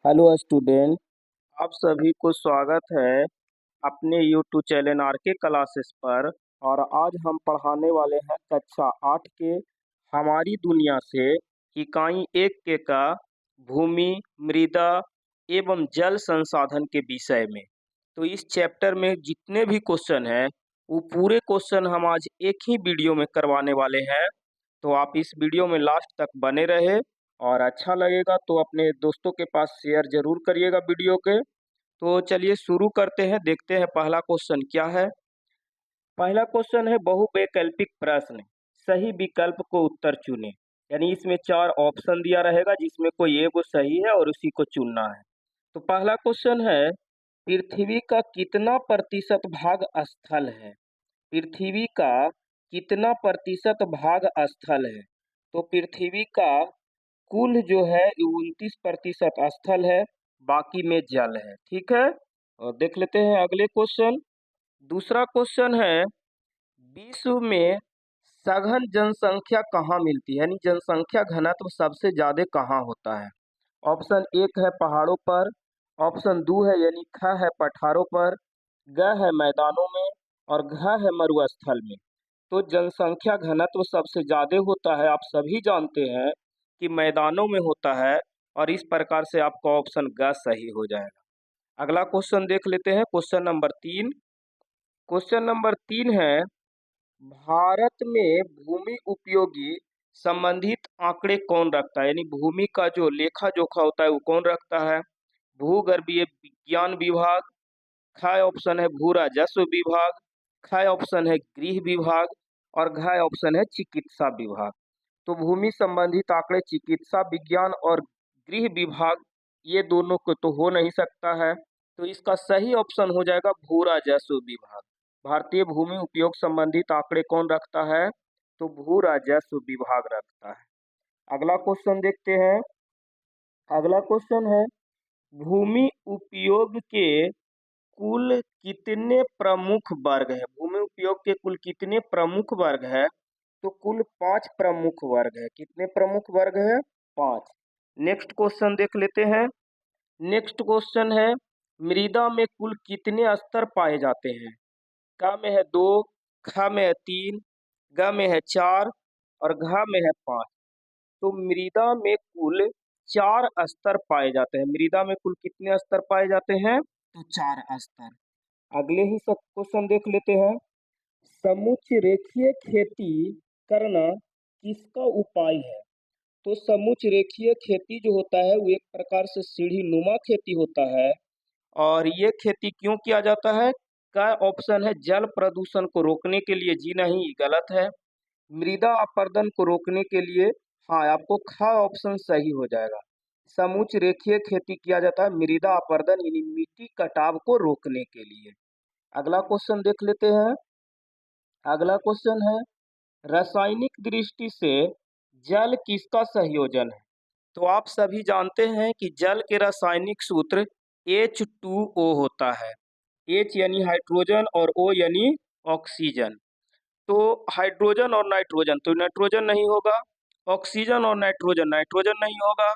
Hello student. आप सभी को स्वागत है अपने यूट्यूब चैनल आरके क्लासेस पर। और आज हम पढ़ाने वाले हैं कक्षा 8 के हमारी दुनिया से इकाई 1 के का भूमि, मृदा एवं जल संसाधन के विषय में। तो इस चैप्टर में जितने भी क्वेश्चन हैं वो पूरे क्वेश्चन हम आज एक ही वीडियो में करवाने वाले हैं। तो आप इस वीडियो में लास्ट तक बने रहे और अच्छा लगेगा तो अपने दोस्तों के पास शेयर जरूर करिएगा वीडियो के। तो चलिए शुरू करते हैं, देखते हैं पहला क्वेश्चन क्या है। पहला क्वेश्चन है बहुवैकल्पिक प्रश्न, सही विकल्प को उत्तर चुने। यानी इसमें 4 ऑप्शन दिया रहेगा जिसमें कोई एक सही है और उसी को चुनना है। तो पहला क्वेश्चन है, पृथ्वी का कितना प्रतिशत भाग स्थल है? पृथ्वी का कितना प्रतिशत भाग स्थल है? तो पृथ्वी का कुल जो है 29% स्थल है, बाकी में जल है। ठीक है, और देख लेते हैं अगले क्वेश्चन। दूसरा क्वेश्चन है, विश्व में सघन जनसंख्या कहाँ मिलती है? यानी जनसंख्या घनत्व सबसे ज्यादा कहाँ होता है? ऑप्शन 1 है पहाड़ों पर, ऑप्शन 2 है यानी ख है पठारों पर, ग है मैदानों में और घ है मरुस्थल में। तो जनसंख्या घनत्व सबसे ज्यादा होता है, आप सभी जानते हैं कि मैदानों में होता है। और इस प्रकार से आपका ऑप्शन ग सही हो जाएगा। अगला क्वेश्चन देख लेते हैं, क्वेश्चन नंबर 3। क्वेश्चन नंबर 3 है, भारत में भूमि उपयोगी संबंधित आंकड़े कौन रखता है? यानी भूमि का जो लेखा जोखा होता है वो कौन रखता है? भूगर्भीय विज्ञान विभाग, ख ऑप्शन है भू राजस्व विभाग, ख ऑप्शन है गृह विभाग और घ ऑप्शन है चिकित्सा विभाग। तो भूमि संबंधित आंकड़े चिकित्सा विज्ञान और गृह विभाग, ये दोनों को तो हो नहीं सकता है। तो इसका सही ऑप्शन हो जाएगा भू राजस्व विभाग। भारतीय भूमि उपयोग संबंधित आंकड़े कौन रखता है? तो भू राजस्व विभाग रखता है। अगला क्वेश्चन देखते हैं। अगला क्वेश्चन है, भूमि उपयोग के कुल कितने प्रमुख वर्ग है? भूमि उपयोग के कुल कितने प्रमुख वर्ग है? तो कुल 5 प्रमुख वर्ग है। कितने प्रमुख वर्ग है? 5। नेक्स्ट क्वेश्चन देख लेते हैं। नेक्स्ट क्वेश्चन है, मृदा में कुल कितने स्तर पाए जाते हैं? क में है 2, ख में है 3, ग में है 4 और घ में है 5। तो मृदा में कुल 4 स्तर पाए जाते हैं। मृदा में कुल कितने स्तर पाए जाते हैं? तो 4 स्तर। अगले ही सब क्वेश्चन देख लेते हैं। समुच्च रेखीय खेती करना किसका उपाय है? तो समुच्च रेखीय खेती जो होता है वो एक प्रकार से सीढ़ी नुमा खेती होता है। और ये खेती क्यों किया जाता है? का ऑप्शन है जल प्रदूषण को रोकने के लिए। जी नहीं, गलत है। मृदा अपरदन को रोकने के लिए। हाँ, आपको ख ऑप्शन सही हो जाएगा। समुच्च रेखीय खेती किया जाता है मृदा अपरदन यानी मिट्टी कटाव को रोकने के लिए। अगला क्वेश्चन देख लेते हैं। अगला क्वेश्चन है, रासायनिक दृष्टि से जल किसका संयोजन है? तो आप सभी जानते हैं कि जल के रासायनिक सूत्र H2O होता है। H यानी हाइड्रोजन और O यानी ऑक्सीजन। तो हाइड्रोजन और नाइट्रोजन तो नाइट्रोजन नहीं होगा, ऑक्सीजन और नाइट्रोजन नाइट्रोजन नहीं होगा,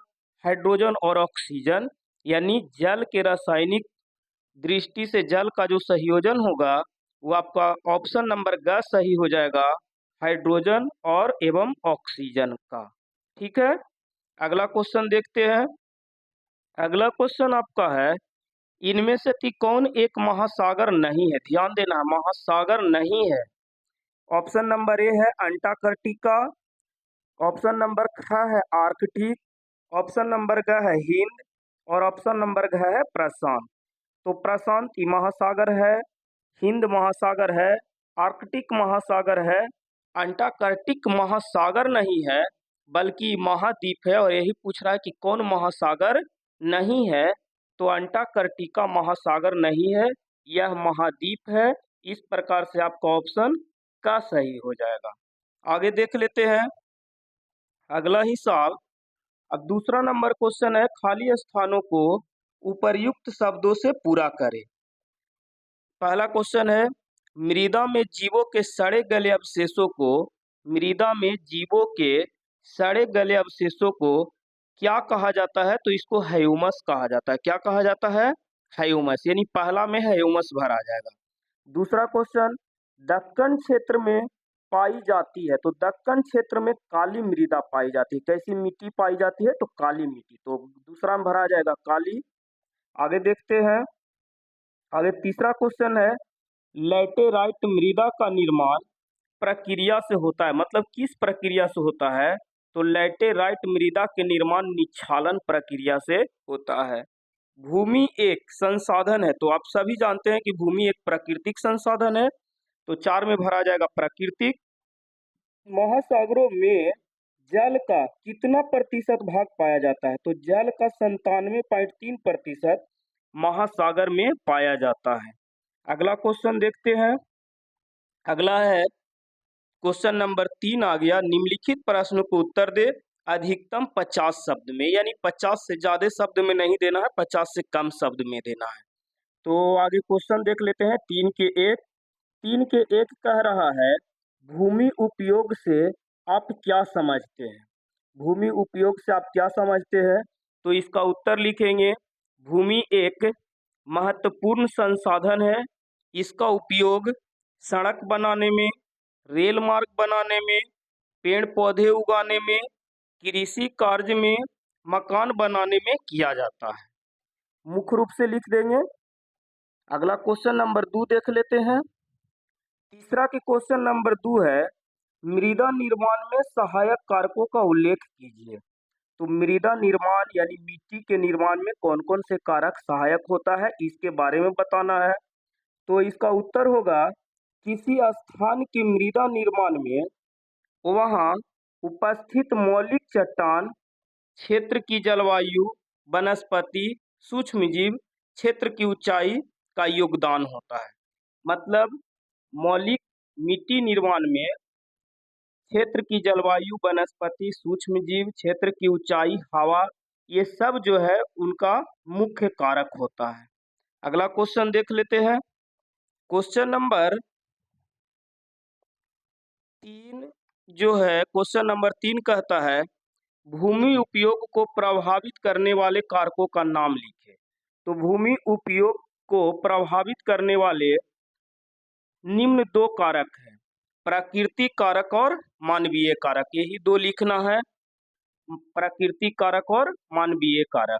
हाइड्रोजन और ऑक्सीजन। यानी जल के रासायनिक दृष्टि से जल का जो संयोजन होगा वो आपका ऑप्शन नंबर ग सही हो जाएगा, हाइड्रोजन और एवं ऑक्सीजन का। ठीक है, अगला क्वेश्चन देखते हैं। अगला क्वेश्चन आपका है, इनमें से कौन एक महासागर नहीं है? ध्यान देना, महासागर नहीं है। ऑप्शन नंबर ए है अंटार्कटिका, ऑप्शन नंबर ख है आर्कटिक, ऑप्शन नंबर ग है हिंद और ऑप्शन नंबर घ है प्रशांत। तो प्रशांत महासागर है, हिंद महासागर है, आर्कटिक महासागर है, अंटार्कटिक महासागर नहीं है बल्कि महाद्वीप है। और यही पूछ रहा है कि कौन महासागर नहीं है? तो अंटार्कटिका महासागर नहीं है, यह महाद्वीप है। इस प्रकार से आपका ऑप्शन का सही हो जाएगा। आगे देख लेते हैं अगला ही सवाल। अब दूसरा नंबर क्वेश्चन है, खाली स्थानों को उपर्युक्त शब्दों से पूरा करें। पहला क्वेश्चन है, मृदा में जीवों के सड़े गले अवशेषों को, मृदा में जीवों के सड़े गले अवशेषों को क्या कहा जाता है? तो इसको ह्यूमस कहा जाता है। क्या कहा जाता है? ह्यूमस, यानी पहला में ह्यूमस भरा जाएगा। दूसरा क्वेश्चन, दक्कन क्षेत्र में पाई जाती है, तो दक्कन क्षेत्र में काली मृदा पाई जाती है। कैसी मिट्टी पाई जाती है? तो काली मिट्टी, तो दूसरा में भरा जाएगा काली। आगे देखते हैं। आगे तीसरा क्वेश्चन है, लैटेराइट मृदा का निर्माण प्रक्रिया से होता है, मतलब किस प्रक्रिया से होता है? तो लैटेराइट मृदा के निर्माण निक्षालन प्रक्रिया से होता है। भूमि एक संसाधन है, तो आप सभी जानते हैं कि भूमि एक प्राकृतिक संसाधन है, तो 4 में भरा जाएगा प्राकृतिक। महासागरों में जल का कितना प्रतिशत भाग पाया जाता है? तो जल का 97.3% महासागर में पाया जाता है। अगला क्वेश्चन देखते हैं। अगला है क्वेश्चन नंबर 3 आ गया, निम्नलिखित प्रश्न को उत्तर दे अधिकतम 50 शब्द में, यानी 50 से ज्यादा शब्द में नहीं देना है, 50 से कम शब्द में देना है। तो आगे क्वेश्चन देख लेते हैं। 3 के 1 कह रहा है, भूमि उपयोग से आप क्या समझते हैं? भूमि उपयोग से आप क्या समझते हैं? तो इसका उत्तर लिखेंगे, भूमि एक महत्वपूर्ण संसाधन है। इसका उपयोग सड़क बनाने में, रेल मार्ग बनाने में, पेड़ पौधे उगाने में, कृषि कार्य में, मकान बनाने में किया जाता है। मुख्य रूप से लिख देंगे। अगला क्वेश्चन नंबर 2 देख लेते हैं। तीसरा के क्वेश्चन नंबर 2 है, मृदा निर्माण में सहायक कारकों का उल्लेख कीजिए। तो मृदा निर्माण यानी मिट्टी के निर्माण में कौन कौन से कारक सहायक होता है, इसके बारे में बताना है। तो इसका उत्तर होगा, किसी स्थान की मृदा निर्माण में वहाँ उपस्थित मौलिक चट्टान, क्षेत्र की जलवायु, वनस्पति, सूक्ष्मजीव, क्षेत्र की ऊंचाई का योगदान होता है। मतलब मौलिक मिट्टी निर्माण में क्षेत्र की जलवायु, वनस्पति, सूक्ष्मजीव, क्षेत्र की ऊंचाई, हवा, ये सब जो है उनका मुख्य कारक होता है। अगला क्वेश्चन देख लेते हैं। क्वेश्चन नंबर 3 जो है, क्वेश्चन नंबर 3 कहता है, भूमि उपयोग को प्रभावित करने वाले कारकों का नाम लिखें। तो भूमि उपयोग को प्रभावित करने वाले निम्न 2 कारक हैं, प्राकृतिक कारक और मानवीय कारक, यही 2 लिखना है, प्राकृतिक कारक और मानवीय कारक।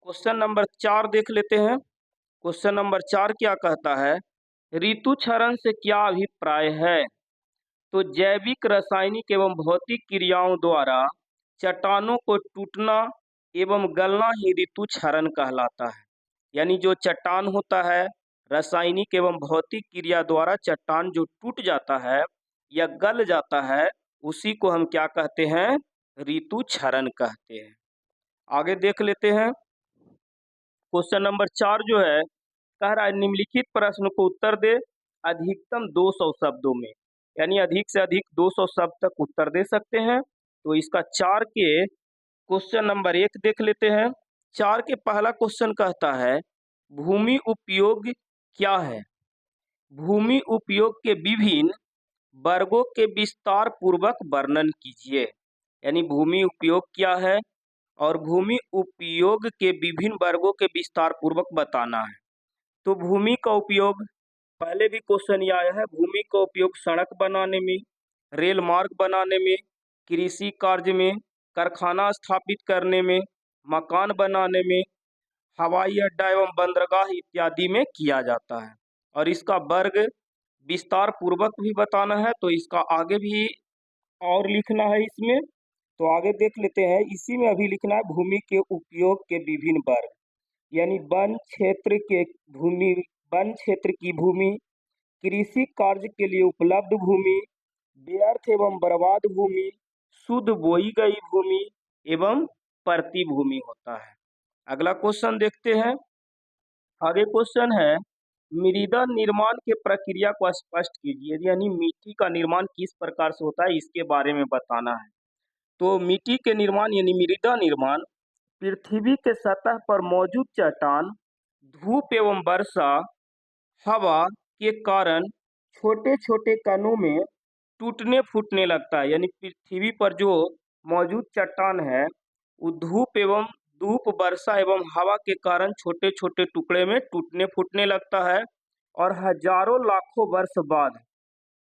क्वेश्चन नंबर 4 देख लेते हैं। क्वेश्चन नंबर 4 क्या कहता है, ऋतु क्षरण से क्या अभिप्राय है? तो जैविक, रासायनिक एवं भौतिक क्रियाओं द्वारा चट्टानों को टूटना एवं गलना ही ऋतु क्षरण कहलाता है। यानी जो चट्टान होता है, रासायनिक एवं भौतिक क्रिया द्वारा चट्टान जो टूट जाता है या गल जाता है, उसी को हम क्या कहते हैं? ऋतु क्षरण कहते हैं। आगे देख लेते हैं। क्वेश्चन नंबर 4 जो है, कह रहा है, निम्नलिखित प्रश्न को उत्तर दे अधिकतम 200 शब्दों में, यानी अधिक से अधिक 200 शब्द तक उत्तर दे सकते हैं। तो इसका 4 के क्वेश्चन नंबर 1 देख लेते हैं। 4 के पहला क्वेश्चन कहता है, भूमि उपयोग क्या है? भूमि उपयोग के विभिन्न वर्गों के विस्तार पूर्वक वर्णन कीजिए। यानी भूमि उपयोग क्या है और भूमि उपयोग के विभिन्न वर्गों के विस्तार पूर्वक बताना है। तो भूमि का उपयोग, पहले भी क्वेश्चन ये आया है, भूमि का उपयोग सड़क बनाने में, रेल मार्ग बनाने में, कृषि कार्य में, कारखाना स्थापित करने में, मकान बनाने में, हवाई अड्डा एवं बंदरगाह इत्यादि में किया जाता है। और इसका वर्ग विस्तार पूर्वक भी बताना है, तो इसका आगे भी और लिखना है इसमें। तो आगे देख लेते हैं, इसी में अभी लिखना है भूमि के उपयोग के विभिन्न वर्ग, यानी वन क्षेत्र की भूमि, कृषि कार्य के लिए उपलब्ध भूमि, व्यर्थ एवं बर्बाद भूमि, शुद्ध बोई गई भूमि एवं परती भूमि होता है। अगला क्वेश्चन देखते हैं। आगे क्वेश्चन है, मृदा निर्माण के प्रक्रिया को स्पष्ट कीजिए, यानी मिट्टी का निर्माण किस प्रकार से होता है, इसके बारे में बताना है। तो मिट्टी के निर्माण यानी मृदा निर्माण पृथ्वी के सतह पर मौजूद चट्टान, धूप एवं वर्षा, हवा के कारण छोटे छोटे कणों में टूटने फूटने लगता है। यानी पृथ्वी पर जो मौजूद चट्टान है धूप वर्षा एवं हवा के कारण छोटे छोटे टुकड़े में टूटने फूटने लगता है और हजारों लाखों वर्ष बाद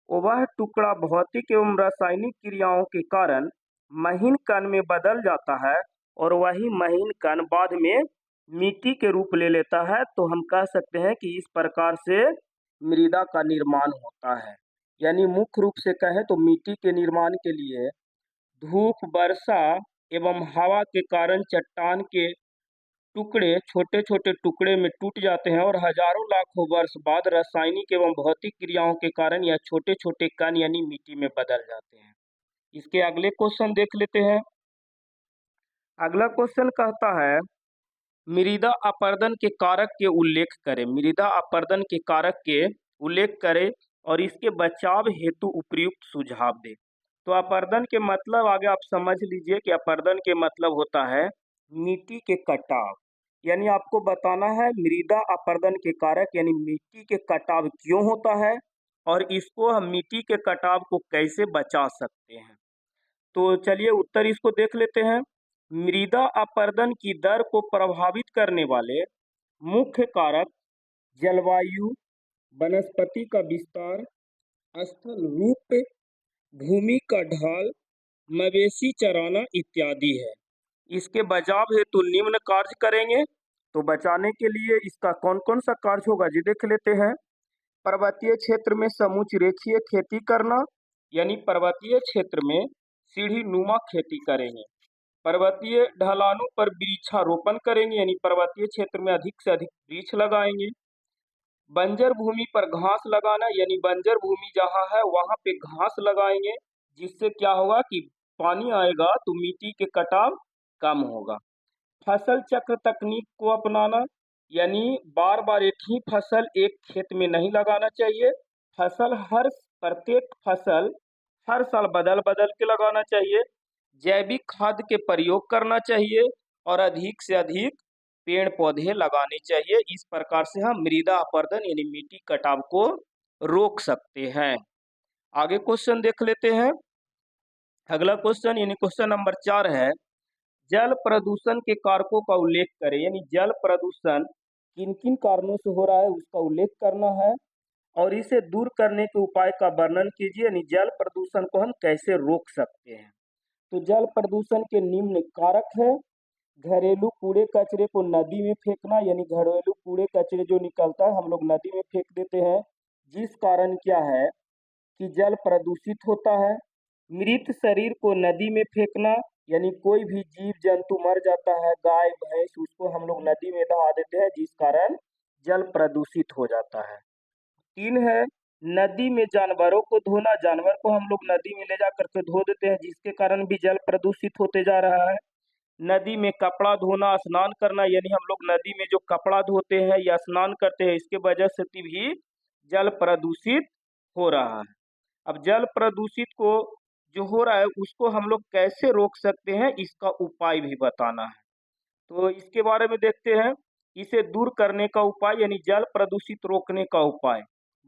वह टुकड़ा भौतिक एवं रासायनिक क्रियाओं के कारण महीन कण में बदल जाता है और वही महीन कण बाद में मिट्टी के रूप ले लेता है। तो हम कह सकते हैं कि इस प्रकार से मृदा का निर्माण होता है। यानी मुख्य रूप से कहें तो मिट्टी के निर्माण के लिए धूप वर्षा एवं हवा के कारण चट्टान के टुकड़े छोटे छोटे टुकड़े में टूट जाते हैं और हजारों लाखों वर्ष बाद रासायनिक एवं भौतिक क्रियाओं के कारण यह छोटे छोटे कण यानी मिट्टी में बदल जाते हैं। इसके अगले क्वेश्चन देख लेते हैं। अगला क्वेश्चन कहता है मृदा अपरदन के कारक के उल्लेख करें। मृदा अपरदन के कारक के उल्लेख करें और इसके बचाव हेतु उपयुक्त सुझाव दें। तो अपरदन के मतलब आगे आप समझ लीजिए कि अपरदन के मतलब होता है मिट्टी के कटाव। यानी आपको बताना है मृदा अपरदन के कारक यानी मिट्टी के कटाव क्यों होता है और इसको हम मिट्टी के कटाव को कैसे बचा सकते हैं। तो चलिए उत्तर इसको देख लेते हैं। मृदा अपरदन की दर को प्रभावित करने वाले मुख्य कारक जलवायु, वनस्पति का विस्तार, स्थल रूप, भूमि का ढाल, मवेशी चराना इत्यादि है। इसके बचाव हेतु निम्न कार्य करेंगे। तो बचाने के लिए इसका कौन कौन सा कार्य होगा जी देख लेते हैं। पर्वतीय क्षेत्र में समुच रेखीय खेती करना, यानी पर्वतीय क्षेत्र में सीढ़ी नुमा खेती करेंगे। पर्वतीय ढलानों पर वृक्षारोपण करेंगे, यानी पर्वतीय क्षेत्र में अधिक से अधिक वृक्ष लगाएंगे। बंजर भूमि पर घास लगाना, यानी बंजर भूमि जहाँ है वहाँ पे घास लगाएंगे, जिससे क्या होगा कि पानी आएगा तो मिट्टी के कटाव कम होगा। फसल चक्र तकनीक को अपनाना, यानी बार बार एक ही फसल एक खेत में नहीं लगाना चाहिए। प्रत्येक फसल हर साल बदल बदल के लगाना चाहिए। जैविक खाद के प्रयोग करना चाहिए और अधिक से अधिक पेड़ पौधे लगाने चाहिए। इस प्रकार से हम मृदा अपरदन यानी मिट्टी कटाव को रोक सकते हैं। आगे क्वेश्चन देख लेते हैं। अगला क्वेश्चन यानी क्वेश्चन नंबर 4 है जल प्रदूषण के कारकों का उल्लेख करें। यानी जल प्रदूषण किन किन कारणों से हो रहा है उसका उल्लेख करना है और इसे दूर करने के उपाय का वर्णन कीजिए। यानी जल प्रदूषण को हम कैसे रोक सकते हैं। तो जल प्रदूषण के निम्न कारक है घरेलू कूड़े कचरे को नदी में फेंकना, यानी घरेलू कूड़े कचरे जो निकलता है हम लोग नदी में फेंक देते हैं, जिस कारण क्या है कि जल प्रदूषित होता है। मृत शरीर को नदी में फेंकना, यानी कोई भी जीव जंतु मर जाता है गाय भैंस उसको हम लोग नदी में दहा देते हैं, जिस कारण जल प्रदूषित हो जाता है। 3 है नदी में जानवरों को धोना, जानवर को हम लोग नदी में ले जा करके धो देते हैं, जिसके कारण भी जल प्रदूषित होते जा रहा है। नदी में कपड़ा धोना, स्नान करना, यानी हम लोग नदी में जो कपड़ा धोते हैं या स्नान करते हैं इसके वजह से भी जल प्रदूषित हो रहा है। अब जल प्रदूषित को जो हो रहा है उसको हम लोग कैसे रोक सकते हैं इसका उपाय भी बताना है। तो इसके बारे में देखते हैं। इसे दूर करने का उपाय यानी जल प्रदूषित रोकने का उपाय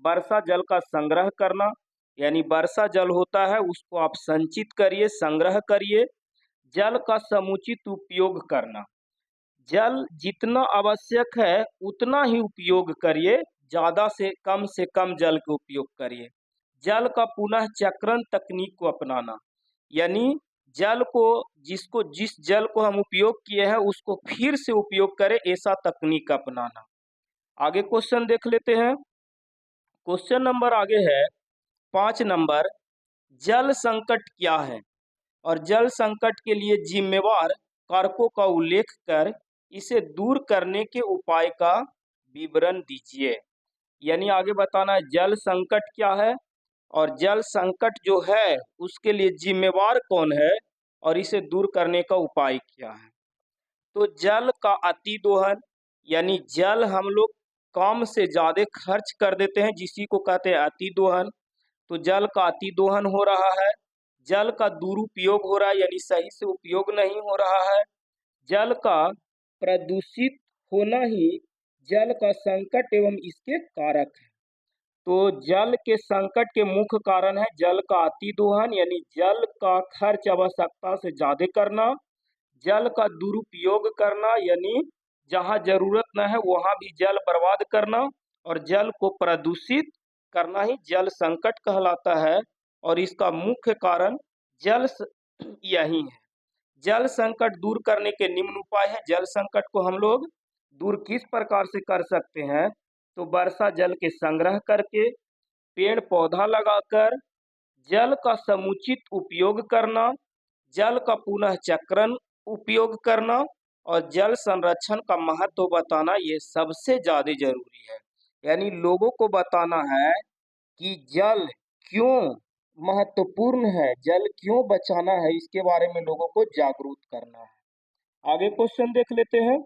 वर्षा जल का संग्रह करना, यानी वर्षा जल होता है उसको आप संचित करिए संग्रह करिए। जल का समुचित उपयोग करना, जल जितना आवश्यक है उतना ही उपयोग करिए, ज़्यादा से कम जल का उपयोग करिए। जल का पुनः चक्रण तकनीक को अपनाना, यानी जल को जिस जल को हम उपयोग किए हैं उसको फिर से उपयोग करें, ऐसा तकनीक अपनाना। आगे क्वेश्चन देख लेते हैं। क्वेश्चन नंबर आगे है 5 नंबर जल संकट क्या है और जल संकट के लिए जिम्मेवार कारकों का उल्लेख कर इसे दूर करने के उपाय का विवरण दीजिए। यानी आगे बताना है जल संकट क्या है और जल संकट जो है उसके लिए जिम्मेवार कौन है और इसे दूर करने का उपाय क्या है। तो जल का अति दोहन, यानी जल हम लोग कम से ज्यादा खर्च कर देते हैं जिसी को कहते हैं अति दोहन। तो जल का अति दोहन हो रहा है। जल का दुरुपयोग हो रहा है, यानी सही से उपयोग नहीं हो रहा है। जल का प्रदूषित होना ही जल का संकट एवं इसके कारक है। तो जल के संकट के मुख्य कारण है जल का अति दोहन, यानी जल का खर्च आवश्यकता से ज्यादा करना, जल का दुरुपयोग करना यानी जहाँ जरूरत न है वहाँ भी जल बर्बाद करना और जल को प्रदूषित करना ही जल संकट कहलाता है। और इसका मुख्य कारण यही है। जल संकट दूर करने के निम्न उपाय है। जल संकट को हम लोग दूर किस प्रकार से कर सकते हैं? तो वर्षा जल के संग्रह करके, पेड़ पौधा लगाकर, जल का समुचित उपयोग करना, जल का पुनः चक्रण उपयोग करना और जल संरक्षण का महत्व बताना, ये सबसे ज्यादा जरूरी है। यानी लोगों को बताना है कि जल क्यों महत्वपूर्ण है, जल क्यों बचाना है, इसके बारे में लोगों को जागरूक करना है। आगे क्वेश्चन देख लेते हैं।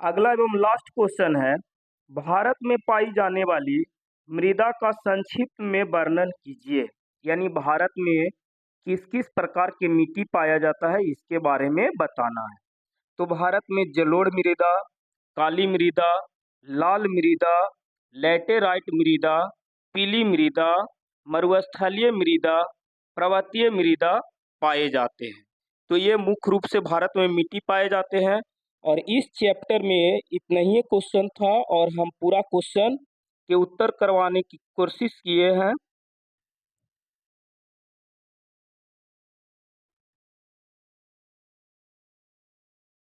अगला एवं लास्ट क्वेश्चन है, भारत में पाई जाने वाली मृदा का संक्षिप्त में वर्णन कीजिए। यानी भारत में किस किस प्रकार की मिट्टी पाया जाता है इसके बारे में बताना है। तो भारत में जलोढ़ मृदा, काली मृदा, लाल मृदा, लैटेराइट मृदा, पीली मृदा, मरुस्थलीय मृदा, पर्वतीय मृदा पाए जाते हैं। तो ये मुख्य रूप से भारत में मिट्टी पाए जाते हैं। और इस चैप्टर में इतना ही क्वेश्चन था और हम पूरा क्वेश्चन के उत्तर करवाने की कोशिश किए हैं।